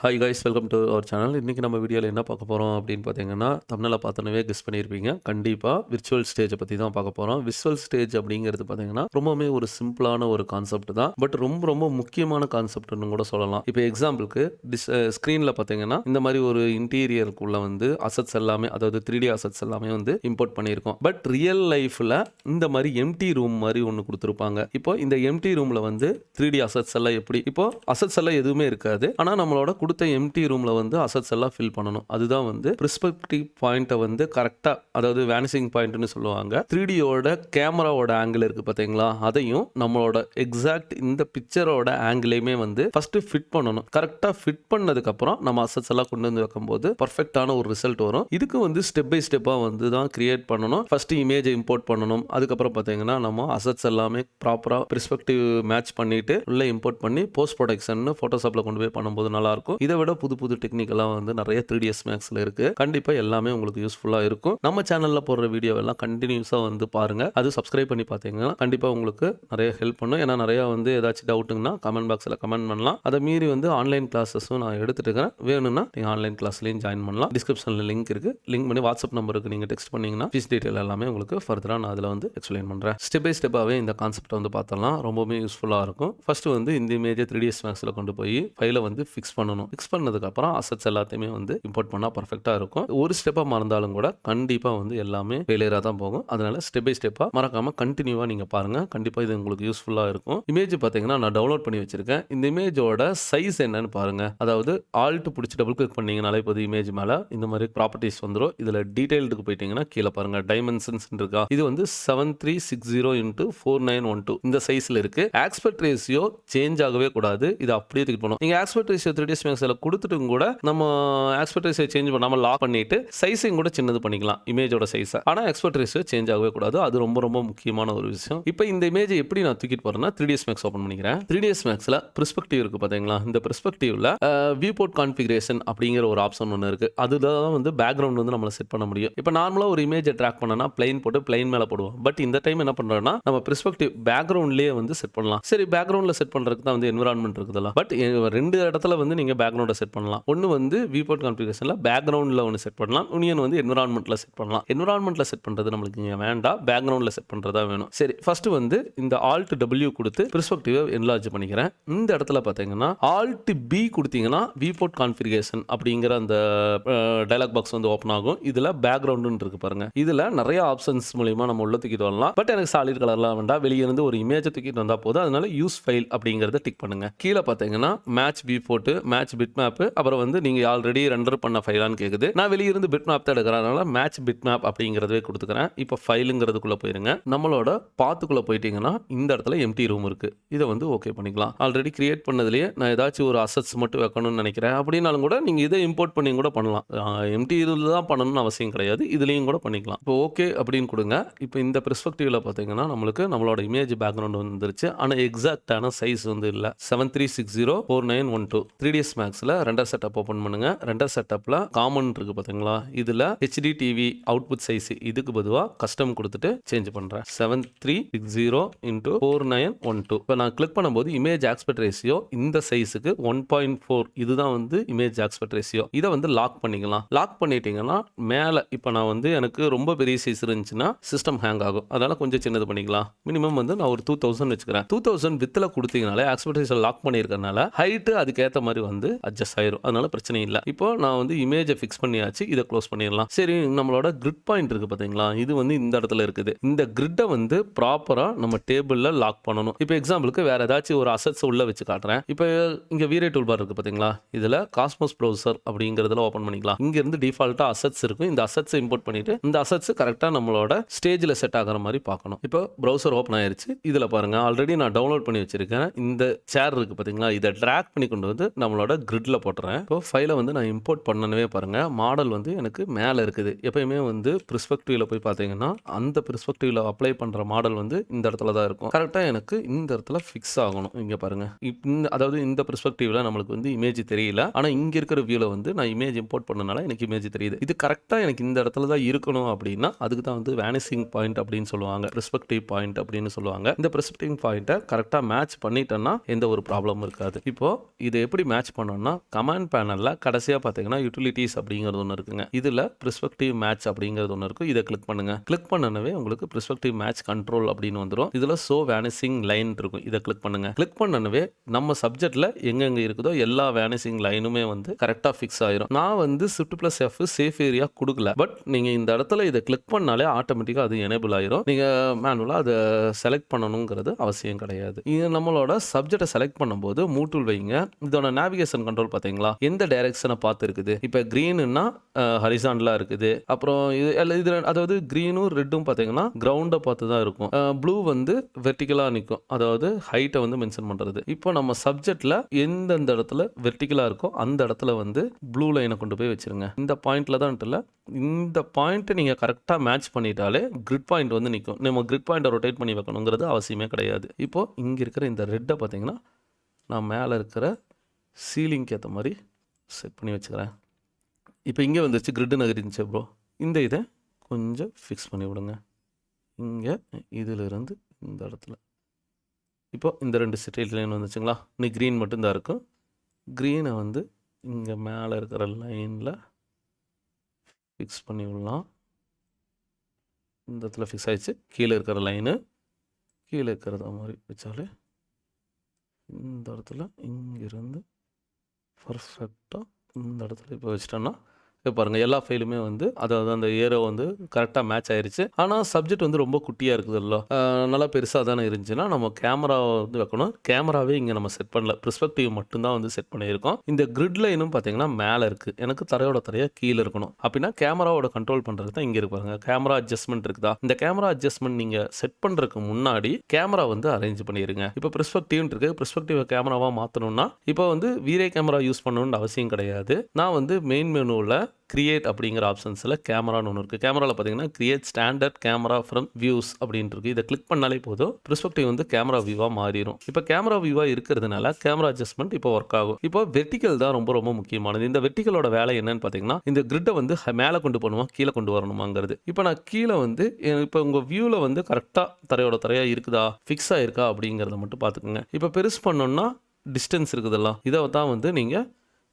Hi guys, welcome to our channel. இன்றைக்கி நம்ம வீடியோவில் என்ன பார்க்க போகிறோம் அப்படின்னு பார்த்தீங்கன்னா, தமிழில் பார்த்தோன்னே கெஸ் பண்ணியிருப்பீங்க. கண்டிப்பாக விர்ச்சுவல் ஸ்டேஜை பற்றி தான் பார்க்க போகிறோம். விர்ச்சுவல் ஸ்டேஜ் அப்படிங்கிறது பார்த்தீங்கன்னா ரொம்பவுமே ஒரு சிம்பிளான ஒரு கான்செப்ட் தான். பட் ரொம்ப ரொம்ப முக்கியமான கான்செப்ட்னு கூட சொல்லலாம். இப்போ எக்ஸாம்பிளுக்கு ஸ்க்ரீனில் பார்த்தீங்கன்னா இந்த மாதிரி ஒரு இன்டீரியருக்குள்ளே வந்து அசட்ஸ் எல்லாமே, அதாவது 3D அசட்ஸ் எல்லாமே வந்து இம்போர்ட் பண்ணியிருக்கோம். பட் ரியல் லைஃப்பில் இந்த மாதிரி எம்டி ரூம் மாதிரி ஒன்று கொடுத்துருப்பாங்க. இப்போ இந்த எம்டி ரூமில் வந்து 3D அசட்ஸ் எல்லாம் எப்படி, இப்போ அசட்ஸ் எல்லாம் எதுவுமே இருக்காது. ஆனால் நம்மளோட கொடுத்த எம்டி ரூம்ல வந்து அசட்ஸ் எல்லாம் ஃபில் பண்ணணும். அதுதான் வந்து பெர்ஸ்பெக்டிவ் பாயிண்ட்டை வந்து கரெக்டாக, அதாவது வேனிசிங் பாயிண்ட்னு சொல்லுவாங்க. 3Dயோட கேமராவோட ஆங்கிள் இருக்கு பார்த்தீங்களா, அதையும் நம்மளோட எக்ஸாக்ட் இந்த பிக்சரோட ஆங்கிளையுமே வந்து ஃபர்ஸ்ட் ஃபிட் பண்ணணும். கரெக்டாக ஃபிட் பண்ணதுக்கப்புறம் நம்ம அசட்ஸ் எல்லாம் கொண்டு வந்து வைக்கும்போது பர்ஃபெக்டான ஒரு ரிசல்ட் வரும். இதுக்கு வந்து ஸ்டெப் பை ஸ்டெப்பாக வந்து தான் கிரியேட் பண்ணணும். ஃபர்ஸ்ட் இமேஜை இம்போர்ட் பண்ணணும். அதுக்கப்புறம் பார்த்தீங்கன்னா நம்ம அசட்ஸ் எல்லாமே ப்ராப்பராக பெர்ஸ்பெக்டிவ் மேட்ச் பண்ணிட்டு உள்ள இம்போர்ட் பண்ணி போஸ்ட் ப்ரொடக்ஷன் ஃபோட்டோஷாப்பில் கொண்டு போய் பண்ணும்போது நல்லாயிருக்கும். இதை விட புது புது டெக்னிக்கெல்லாம் வந்து நிறைய 3ds மேக்ஸில் இருக்கு. கண்டிப்பாக எல்லாமே உங்களுக்கு யூஸ்ஃபுல்லாக இருக்கும். நம்ம சேனலில் போடுற வீடியோ எல்லாம் கண்டினியூஸாக வந்து பாருங்க. அது சப்ஸ்கிரைப் பண்ணி பார்த்தீங்கன்னா கண்டிப்பாக உங்களுக்கு நிறைய ஹெல்ப் பண்ணும். ஏன்னா நிறைய வந்து ஏதாச்சும் டவுட்டுங்கன்னா கமெண்ட் பாக்ஸில் கமெண்ட் பண்ணலாம். அதை மீறி வந்து ஆன்லைன் கிளாஸஸும் நான் எடுத்துட்டு இருக்கிறேன். வேணும்னா நீங்கள் ஆன்லைன் கிளாஸ்லையும் ஜாயின் பண்ணலாம். டிஸ்கிரிப்ஷனில் லிங்க் இருக்கு. லிங்க் பண்ணி வாட்ஸ்அப் நம்பருக்கு நீங்கள் டெக்ஸ்ட் பண்ணீங்கன்னா ஃபீஸ் டீட்டெயில் எல்லாமே உங்களுக்கு ஃபர்தராக நான் அதில் வந்து எக்ஸ்பிளைன் பண்ணுறேன். ஸ்டெப் பை ஸ்டெப்பாகவே இந்த கான்செப்ட் வந்து பார்த்தலாம். ரொம்பவே யூஸ்ஃபுல்லாக இருக்கும். ஃபர்ஸ்ட் வந்து இந்த இமேஜை 3ds மேக்ஸில் கொண்டு போய் ஃபைலை வந்து ஃபிக்ஸ் பண்ணணும். ஃபிக்ஸ் பண்ணதுக்கப்புறம் அசட்ஸ் எல்லாத்தையுமே வந்து இம்போர்ட் பண்ணால் பர்ஃபெக்டாக இருக்கும். ஒரு ஸ்டெப்பாக மறந்தாலும் கூட கண்டிப்பாக வந்து எல்லாமே ஃபெயிலியராக தான் போகும். அதனால ஸ்டெப் பை ஸ்டெப்பாக மறக்காமல் கண்டினியூவாக நீங்கள் பாருங்கள். கண்டிப்பாக இது உங்களுக்கு யூஸ்ஃபுல்லாக இருக்கும். இமேஜ் பார்த்தீங்கன்னா நான் டவுன்லோட் பண்ணி வச்சிருக்கேன். இந்த இமேஜோட சைஸ் என்னன்னு பாருங்க. அதாவது ஆல்ட் பிடிச்சி டபுள் கிளிக் பண்ணீங்கனாலே இப்போது இமேஜ் மேலே இந்த மாதிரி ப்ராப்பர்ட்டிஸ் வந்துடும். இதில் டீடைல்டுக்கு போயிட்டீங்கன்னா கீழே பாருங்க டைமென்ஷன்ஸ் இருக்கா. இது வந்து 7360x4912 இந்த சைஸில் இருக்கு. ஆஸ்பெக்ட் ரேஷியோ சேஞ்ச் ஆகவே கூடாது. இது அப்படியே தூக்கி போகணும். நீங்கள் ஆஸ்பெக்ட் ரேஷியோ 3ds மேக்ஸில் கொடுத்துட்டும் கூட நம்ம ஆஸ்பெக்ட் ரேஷியோ சேஞ்ச் பண்ணாமல் லாக் பண்ணிட்டு சைஸையும் கூட சின்னது பண்ணிக்கலாம், இமேஜோட சைஸை. ஆனால் ஆஸ்பெக்ட் ரேஷியோ சேஞ்ச் ஆகவே கூடாது. அது ரொம்ப ரொம்ப முக்கியமான ஒரு விஷயம். இப்போ இந்த இமேஜை எப்படி நான் தூக்கிட்டு போறேன்னா 3ds மேக்ஸ் ஓப்பன் பண்ணிக்கிறேன். 3ds மேக்ஸில் பெர்ஸ்பெக்டிவ் இருக்கு பார்த்தீங்களா. இந்த பெர்ஸ்பெக்டிவ்ல வியூ போர்ட் கான்ஃபிகரேஷன் அப்படிங்கிற ஒரு ஆப்ஷன் ஒன்று இருக்கு. அதுதான் வந்து பேக்ரவுண்ட் வந்து நம்மளை செட் பண்ண முடியும். இப்போ நார்மலாக ஒரு இமேஜை ட்ராக் பண்ணனா பிளைன் போட்டு பிளைன் மேலே போடுவோம். பட் இந்த டைம் என்ன பண்றோம்னா நம்ம பெர்ஸ்பெக்டிவ் பேக்ரவுண்ட்லேயே வந்து செட் பண்ணலாம். சரி, பேக்ரவுண்டில் செட் பண்ணுறதுக்கு தான் வந்து என்விரான்மெண்ட் இருக்குதுல்ல. பட் ரெண்டு இடத்துல வந்து நீங்கள் பேக்ரவுண்டை செட் பண்ணலாம். ஒன்று வந்து வியூபோர்ட் கான்ஃபிகரேஷனில் பேக்ரவுண்டில் ஒன்று செட் பண்ணலாம். இன்னொன்று வந்து என்விரான்மெண்ட்டில் செட் பண்ணலாம். என்விரான்மெண்ட்டில் செட் பண்ணுறது நம்மளுக்கு இங்கே வேண்டாம், பேக்ரவுண்டில் செட் பண்ணுறதா வேணும். சரி, ஃபர்ஸ்ட் வந்து இந்த ஆல்ட் W கொடுத்து பெர்ஸ்பெக்டிவை என்லார்ஜ் பண்ணிக்கிறேன். இந்த இடத்துல பார்த்தீங்கன்னா ஆல்ட் B கொடுத்தீங்கன்னா வியூபோர்ட் கான்ஃபிகரேஷன் அப்படிங்கிற அந்த டயலாக் பாக்ஸ் வந்து ஓப்பன் ஆகும். இதில் பேக்ரவுண்டுன்னு இருக்கு பாருங்க. இதில் நிறைய ஆப்ஷன்ஸ் மூலியமாக நம்ம உள்ள தூக்கிட்டு வரலாம். பட் எனக்கு சாலிட் கலர்லாம் வேண்டாம், வெளியே இருந்து ஒரு இமேஜை தூக்கிட்டு வந்தால் போதும். அதனால யூஸ் ஃபைல் அப்படிங்கிறத டிக் பண்ணுங்க. கீழே பார்த்தீங்கன்னா match viewport, match bit map, அப்புறம் வந்து நீங்கள் ஆல்ரெடி ரெண்டர் பண்ண ஃபைலான்னு கேட்குது. நான் வெளியிருந்து பிட் மேப் தான் எடுக்கிறதுனால மேட்ச் பிட் மேப் அப்படிங்கிறதே கொடுத்துக்கிறேன். இப்போ ஃபைலுங்கிறதுக்குள்ளே போயிருங்க. நம்மளோட பாத்துக்குள்ளே போயிட்டீங்கன்னா இந்த இடத்துல எம்டி ரூம் இருக்குது. இதை வந்து ஓகே பண்ணிக்கலாம். ஆல்ரெடி கிரியேட் பண்ணதுலேயே நான் ஏதாச்சும் ஒரு அசட்ஸ் மட்டும் வைக்கணும்னு நினைக்கிறேன் அப்படின்னாலும் கூட நீங்கள் இதை இம்போர்ட் பண்ணி கூட பண்ணலாம். எம்டி இதில் தான் பண்ணணும்னு அவசியம் கிடையாது, இதுலேயும் கூட பண்ணிக்கலாம். இப்போ ஓகே அப்படின்னு கொடுங்க. இப்போ இந்த பெர்ஸ்பெக்டிவில் பார்த்தீங்கன்னா நம்மளுக்கு நம்மளோட இமேஜ் பேக்ரவுண்ட் வந்துருச்சு. ஆனால் எக்ஸாக்டான சைஸ் வந்து இல்லை. 7360x4912 3ds மேக்ஸில் ரெண்டர் செட்டப் ஓப்பன் பண்ணுங்க. ரெண்டர் செட்டப்பில் காமன் இருக்கு பார்த்தீங்களா, இதில் HD TV அவுட்புட் சைஸ் இதுக்கு பொதுவாக கஸ்டம் கொடுத்துட்டு சேஞ்ச் பண்ணுறேன். 7360x4912. இப்போ நான் கிளிக் பண்ணும்போது இமேஜ் ஆஸ்பெக்ட் ரேஷியோ இந்த சைஸுக்கு 1.4 இதுதான் வந்து இமேஜ் ஆஸ்பெக்ட் ரேஷியோ. இதை வந்து லாக் பண்ணிக்கலாம். லாக் பண்ணிட்டீங்கன்னா மேலே இப்போ நான் வந்து எனக்கு ரொம்ப பெரிய சைஸ் இருந்துச்சுன்னா சிஸ்டம் ஹேங் ஆகும். அதனால கொஞ்சம் சின்னது பண்ணிக்கலாம். மினிமம் வந்து நான் ஒரு 2000 வச்சுக்கிறேன். 2000 வித்தில் கொடுத்தீங்கனாலே ஆஸ்பெக்ட் ரேஷியோ லாக் பண்ணியிருக்கனால ஹைட்டு அதுக்கேற்ற மாதிரி வந்து அட்ஜஸ்ட் ஆயிரும். அதனால பிரச்சனை இல்லை. இப்போ நான் வந்து இமேஜை ஃபிக்ஸ் பண்ணியாச்சு. இதை க்ளோஸ் பண்ணிடலாம். சரி, நம்மளோட கிரிட் பாயிண்ட் இருக்கு பார்த்தீங்களா, இது வந்து இந்த இடத்துல இருக்குது. இந்த கிரிட்டை வந்து ப்ராப்பராக நம்ம டேபிளில் லாக் பண்ணணும். இப்போ எக்ஸாம்பிளுக்கு வேற ஏதாச்சும் ஒரு அசட்ஸ் உள்ள வச்சு காட்டுறேன். இப்போ இங்கே வீரே டூல் பார் இருக்கு பார்த்தீங்களா, இதில் காஸ்மோஸ் ப்ரௌசர் அப்படிங்கிறதுல ஓப்பன் பண்ணிக்கலாம். இங்கேருந்து டிஃபால்ட்டாக அசட்ஸ் இருக்கும். இந்த அசட்ஸை இம்போர்ட் பண்ணிட்டு இந்த அசட்ஸ் கரெக்டாக நம்மளோட ஸ்டேஜில் செட் ஆகிற மாதிரி பார்க்கணும். இப்போ ப்ரௌசர் ஓப்பன் ஆயிருச்சு. இதில் பாருங்க ஆல்ரெடி நான் டவுன்லோட் பண்ணி வச்சிருக்கேன். இந்த சேர் இருக்கு பார்த்தீங்களா, இதை ட்ராக் பண்ணி கொண்டு வந்து நம்மளோட கிரிட்ல போட்டுறேன். இப்போ ஃபைலை வந்து நான் இம்போர்ட் பண்ணனவே பாருங்க மாடல் வந்து எனக்கு மேலே இருக்குது. எப்பயுமே வந்து பெர்ஸ்பெக்டிவ்ல போய் பார்த்தீங்கன்னா அந்த பெர்ஸ்பெக்டிவ்ல அப்ளை பண்ணுற மாடல் வந்து இந்த இடத்துல தான் இருக்கும். கரெக்டாக எனக்கு இந்த இடத்துல ஃபிக்ஸ் ஆகணும். இங்கே பாருங்க, அதாவது இந்த பெர்ஸ்பெக்டிவ்ல நம்மளுக்கு வந்து இமேஜ் தெரியல. ஆனால் இங்கே இருக்கிற வியூவில் வந்து நான் இமேஜ் இம்போர்ட் பண்ணனால எனக்கு இமேஜ் தெரியுது. இது கரெக்டாக எனக்கு இந்த இடத்துல தான் இருக்கணும் அப்படின்னா அதுக்கு தான் வந்து வேனிசிங் பாயிண்ட் அப்படின்னு சொல்லுவாங்க, பெர்ஸ்பெக்டிவ் பாயிண்ட் அப்படின்னு சொல்லுவாங்க. இந்த பெர்ஸ்பெக்டிவ் பாயிண்ட்டை கரெக்டாக மேட்ச் பண்ணிட்டேன்னா எந்த ஒரு ப்ராப்ளமும் இருக்காது. இப்போ இதை எப்படி மேட்ச் பண்ணணும் பண்ணோம்னா கமாண்ட் பேனலில் கடைசியாக பார்த்தீங்கன்னா யூட்டிலிட்டிஸ் அப்படிங்கிறது ஒன்று இருக்குங்க. இதில் ப்ரிஸ்பெக்டிவ் மேட்ச் அப்படிங்கிறது ஒன்று இருக்கும். இதை கிளிக் பண்ணுங்கள். கிளிக் பண்ணனவே உங்களுக்கு ப்ரிஸ்பெக்டிவ் மேட்ச் கண்ட்ரோல் அப்படின்னு வந்துடும். இதில் ஷோ வேனிசிங் லைன் இருக்கும். இதை கிளிக் பண்ணுங்கள். கிளிக் பண்ணனவே நம்ம சப்ஜெக்டில் எங்கெங்கே இருக்குதோ எல்லா வேனிசிங் லைனுமே வந்து கரெக்டாக ஃபிக்ஸ் ஆயிரும். நான் வந்து Shift+F சேஃப் ஏரியா கொடுக்கல. பட் நீங்கள் இந்த இடத்துல இதை கிளிக் பண்ணாலே ஆட்டோமேட்டிக்காக அது எனேபிள் ஆயிரும். நீங்கள் மேனுவலாக அதை செலக்ட் பண்ணணுங்கிறது அவசியம் கிடையாது. இது நம்மளோட சப்ஜெக்டை செலக்ட் பண்ணும்போது மூவ் டூல் வைங்க. இதோட நேவிகேஷன் கண்ட்ரோல் பார்த்தீங்களா, எந்த டைரக்ஷனை பார்த்து இருக்குது. இப்போ க்ரீனுன்னா ஹரிசாண்டலாக இருக்குது. அப்புறம் இது அதாவது க்ரீனும் ரெட்டும் பார்த்தீங்கன்னா கிரவுண்டை பார்த்து தான் இருக்கும். ப்ளூ வந்து வெர்டிக்கலாக நிற்கும், அதாவது ஹைட்டை வந்து மென்ஷன் பண்ணுறது. இப்போ நம்ம சப்ஜெக்டில் எந்தெந்த இடத்துல வெர்டிக்கலாக இருக்கோ அந்த இடத்துல வந்து ப்ளூ லைனை கொண்டு போய் வச்சிருங்க. இந்த பாயிண்ட்ல தான் இல்லை, இந்த பாயிண்ட்டை நீங்கள் கரெக்டாக மேட்ச் பண்ணிட்டாலே கிரிட் பாயிண்ட் வந்து நிற்கும். நம்ம கிரிட் பாயிண்ட்டை ரொட்டேட் பண்ணி வைக்கணுங்கிறது அவசியமே கிடையாது. இப்போது இங்கே இருக்கிற இந்த ரெட்டை பார்த்தீங்கன்னா நான் மேலே இருக்கிற சீலிங்க்கு ஏற்ற மாதிரி செட் பண்ணி வச்சுக்கிறேன். இப்போ இங்கே வந்துருச்சு, கிரிட்டு நகரிச்சு ப்ரோ. இந்த இதை கொஞ்சம் ஃபிக்ஸ் பண்ணி விடுங்க. இங்கே இதிலிருந்து இந்த இடத்துல இப்போ இந்த 2 ஸ்ட்ரெயிட் லைன் வந்துச்சுங்களா. இன்னைக்கு க்ரீன் மட்டும்தான் இருக்கும். க்ரீனை வந்து இங்கே மேலே இருக்கிற லைனில் ஃபிக்ஸ் பண்ணி விடலாம். இந்த இடத்துல ஃபிக்ஸ் ஆகிடுச்சு. கீழே இருக்கிற லைனு கீழே இருக்கிறத மாதிரி வச்சாலே இந்த இடத்துல இங்கிருந்து பர்ஃபெக்டாக இந்த இடத்துல இப்போ வச்சிட்டோன்னா இப்போ பாருங்கள் எல்லா ஃபைலுமே வந்து அதாவது அந்த ஏரோ வந்து கரெக்டாக மேட்ச் ஆயிடுச்சு. ஆனால் சப்ஜெக்ட் வந்து ரொம்ப குட்டியாக இருக்குதுல்ல, நல்லா பெருசாக தானே இருந்துச்சுன்னா நம்ம கேமராவை வந்து வைக்கணும். கேமராவே இங்கே நம்ம செட் பண்ணல, ப்ரிஸ்பெக்டிவ் மட்டும்தான் வந்து செட் பண்ணியிருக்கோம். இந்த கிரிட் லைனும் பார்த்தீங்கன்னா மேலே இருக்குது, எனக்கு தரையாக கீழே இருக்கணும். அப்படின்னா கேமராவோட கண்ட்ரோல் பண்ணுறது தான் இங்கே இருப்பாங்க. கேமரா அட்ஜஸ்ட்மெண்ட் இருக்குதா, இந்த கேமரா அட்ஜஸ்ட்மெண்ட் நீங்கள் செட் பண்ணுறதுக்கு முன்னாடி கேமரா வந்து அரேஞ்ச் பண்ணிடுங்க. இப்போ ப்ரிஸ்பெக்டிவ் இருக்குது, ப்ரிஸ்பெக்டிவ் கேமராவாக மாற்றணும்னா இப்போ வந்து வீரே கேமரா யூஸ் பண்ணணும்னு அவசியம் கிடையாது. நான் வந்து மெயின் மெனுவில் கிரியேட் அப்படிங்கிற ஆப்ஷன்ஸில் கேமரான்னு ஒன்று இருக்குது. கேமராவில் பார்த்தீங்கன்னா create standard camera from views அப்படின்ட்டு இருக்குது. இதை கிளிக் பண்ணாலே போதும், ப்ரிஸ்பெக்டிவ் வந்து கேமரா வியூவாக மாறிடும். இப்போ கேமரா வியூவாக இருக்கிறதுனால கேமரா அட்ஜஸ்ட்மெண்ட் இப்போ ஒர்க் ஆகும். இப்போ வெர்டிக்கல் தான் ரொம்ப ரொம்ப முக்கியமானது. இந்த வெர்டிக்கலோட வேலை என்னன்னு பார்த்தீங்கன்னா இந்த கிரிட்டை வந்து மேலே கொண்டு போகணுமா கீழே கொண்டு வரணுமாங்கிறது. இப்போ நான் கீழே வந்து இப்போ உங்கள் வியூவில் வந்து கரெக்டாக தரையாக இருக்குதா, ஃபிக்ஸ் ஆகிருக்கா அப்படிங்கிறத மட்டும் பார்த்துக்குங்க. இப்போ பெருசு பண்ணோன்னா டிஸ்டன்ஸ் இருக்குதெல்லாம் இதை தான் வந்து நீங்கள்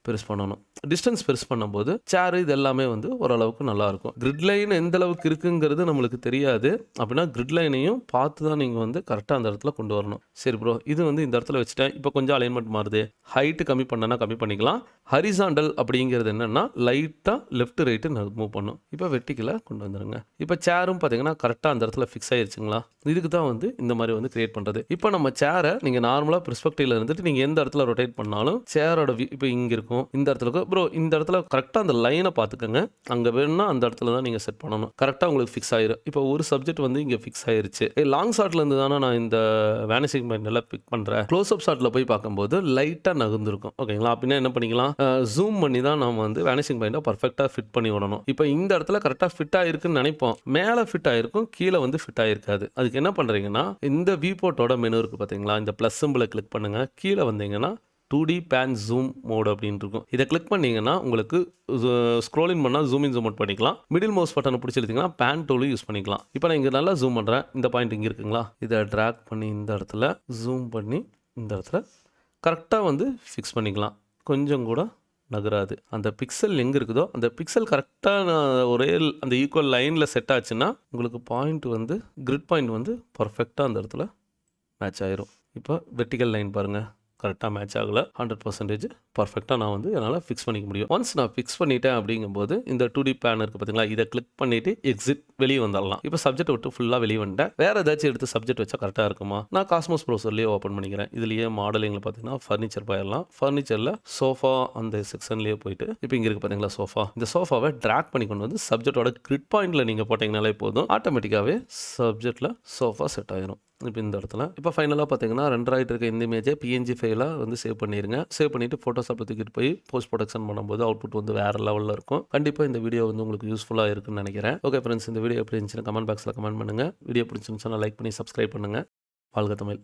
பெருசு பண்ணணும். டிஸ்டன்ஸ் பெருசு பண்ணும்போது சேர் இது எல்லாமே வந்து ஓரளவுக்கு நல்லாயிருக்கும். கிரிட் லைன் எந்த அளவுக்கு இருக்குங்கிறது நம்மளுக்கு தெரியாது. அப்படின்னா கிரிட் லைனையும் பார்த்து தான் நீங்கள் வந்து கரெக்டாக அந்த இடத்துல கொண்டு வரணும். சரி ப்ரோ, இது வந்து இந்த இடத்துல வச்சுட்டேன். இப்போ கொஞ்சம் அலைன்மெண்ட் மாறுது, ஹைட்டு கம்மி பண்ணனா கம்மி பண்ணிக்கலாம். ஹரிசாண்டல் அப்படிங்கிறது என்னென்னா லைட்டாக லெஃப்ட் ரைட்டு மூவ் பண்ணும். இப்போ வெர்டிக்கலாக கொண்டு வந்துடுங்க. இப்போ சேரும் பார்த்தீங்கன்னா கரெக்டாக அந்த இடத்துல ஃபிக்ஸ் ஆகிடுச்சுங்களா. இதுக்கு தான் வந்து இந்த மாதிரி வந்து கிரியேட் பண்ணுறது. இப்போ நம்ம சேரை நீங்கள் நார்மலாக ப்ரிஸ்பெக்டிவ்ல இருந்துட்டு நீங்கள் எந்த இடத்துல ரொட்டேட் பண்ணாலும் சேரோட இப்போ இங்கே இருக்கும், இந்த இடத்துல ப்ரோ இந்த இடத்துல கரெக்டாக அந்த லைனை பார்த்துக்கோங்க. அங்கே வேணும்னா அந்த இடத்துல தான் நீங்கள் செட் பண்ணணும். கரெக்டாக உங்களுக்கு ஃபிக்ஸ் ஆயிரும். இப்போ ஒரு சப்ஜெக்ட் வந்து இங்கே ஃபிக்ஸ் ஆயிருச்சு. லாங் ஷாட்ல இருந்து தானே நான் இந்த வேனிசிங் பாயிண்ட் எல்லாம் பிக் பண்ணுறேன். க்ளோஸ் அப் ஷாட்டில் போய் பார்க்கும்போது லைட்டாக நகர்ந்துருக்கும். ஓகேங்களா. அப்படின்னா என்ன பண்ணிக்கலாம், ஜூம் பண்ணி தான் நம்ம வந்து வேனிசிங் பாயிண்ட்டை பர்ஃபெக்டாக ஃபிட் பண்ணி விடணும். இப்போ இந்த இடத்துல கரெக்டாக ஃபிட் ஆயிருக்குன்னு நினைப்போம், மேலே ஃபிட் ஆயிருக்கும், கீழே வந்து ஃபிட் ஆயிருக்காது. அதுக்கு என்ன பண்ணுறீங்கன்னா இந்த வியூபோர்ட்டோட மெனு இருக்குது பார்த்தீங்களா, இந்த ப்ளஸ் சிம்பிளை கிளிக் பண்ணுங்கள். கீழே வந்தீங்கன்னா 2D பேன் ஜூம் மோட் அப்படின்னு இருக்கும். இதை கிளிக் பண்ணிங்கன்னா உங்களுக்கு ஸ்க்ரோலின் பண்ணால் ஜூம் இன் ஜூம் அவுட் பண்ணிக்கலாம். மிடில் மவுஸ் பட்டனை பிடிச்சிருந்தீங்கன்னா பேன் டூலும் யூஸ் பண்ணிக்கலாம். இப்போ நான் இங்கே நல்லா ஜூம் பண்ணுறேன். இந்த பாயிண்ட் இங்கே இருக்குங்களா, இதை ட்ராக் பண்ணி இந்த இடத்துல ஜூம் பண்ணி இந்த இடத்துல கரெக்டாக வந்து ஃபிக்ஸ் பண்ணிக்கலாம். கொஞ்சம் கூட நகராது. அந்த பிக்சல் எங்கே இருக்குதோ அந்த பிக்சல் கரெக்டாக ஒரே அந்த ஈக்குவல் லைனில் செட் ஆச்சுன்னா உங்களுக்கு பாயிண்ட் வந்து கிரிட் பாயிண்ட் வந்து பர்ஃபெக்டாக அந்த இடத்துல மேட்ச் ஆயிரும். இப்போ வெர்டிக்கல் லைன் பாருங்கள் கரெக்டாக மேட்ச் ஆகலை. 100% பர்ஃபெக்டாக நான் வந்து என்னால் ஃபிக்ஸ் பண்ணிக்க முடியும். ஒன்ஸ் நான் ஃபிக்ஸ் பண்ணிட்டேன் அப்படிங்கும்போது இந்த 2D பேன் இருக்குது பார்த்தீங்களா, இதை கிளிக் பண்ணிவிட்டு எக்ஸிட் வெளியே வந்துடலாம். இப்போ சப்ஜெக்ட் விட்டு ஃபுல்லாக வெளியே வந்துட்டேன். வேறு ஏதாச்சும் எடுத்து சப்ஜெக்ட் வச்சா கரெக்டாக இருக்குமா, நான் காஸ்மோஸ் ப்ரௌசர்லேயே ஓப்பன் பண்ணிக்கிறேன். இதுலேயே மாடலிங்கில் பார்த்தீங்கன்னா ஃபர்னிச்சர் போயிடலாம். ஃபர்னிச்சரில் சோஃபா அந்த செக்ஷன்லேயே போயிட்டு இப்போ இங்கே இருக்குது பார்த்தீங்களா சோஃபா, இந்த சோஃபாவை ட்ராக் பண்ணி கொண்டு வந்து சப்ஜெக்டோட கிரிட் பாயிண்டில் நீங்கள் போட்டிங்கனாலே போதும், ஆட்டோமேட்டிக்காகவே சப்ஜெக்டில் சோஃபா செட் ஆயிரும். இப்போ இந்த இடத்துல இப்போ ஃபைனலாக பார்த்தீங்கன்னா ரெண்டராயிட்டு இருக்க இந்த இமேஜை PNG ஃபைலாக வந்து சேவ் பண்ணிடுங்க. சேவ் பண்ணிவிட்டு ஃபோட்டோஷாப்பில் தூக்கிட்டு போய் போஸ்ட் ப்ரொடக்ஷன் பண்ணும்போது அவுட்புட் வந்து வேறு லெவலில் இருக்கும். கண்டிப்பாக இந்த வீடியோ வந்து உங்களுக்கு யூஸ்ஃபுல்லாக இருக்குன்னு நினைக்கிறேன். ஓகே ஃப்ரெண்ட்ஸ், இந்த வீடியோ எப்படி இருந்துச்சுன்னா கமெண்ட் பாக்ஸில் கமெண்ட் பண்ணுங்கள். வீடியோ பிடிச்சிருந்துச்சுன்னா லைக் பண்ணி சப்ஸ்கிரைப் பண்ணுங்கள். வாழ்க தமிழ்.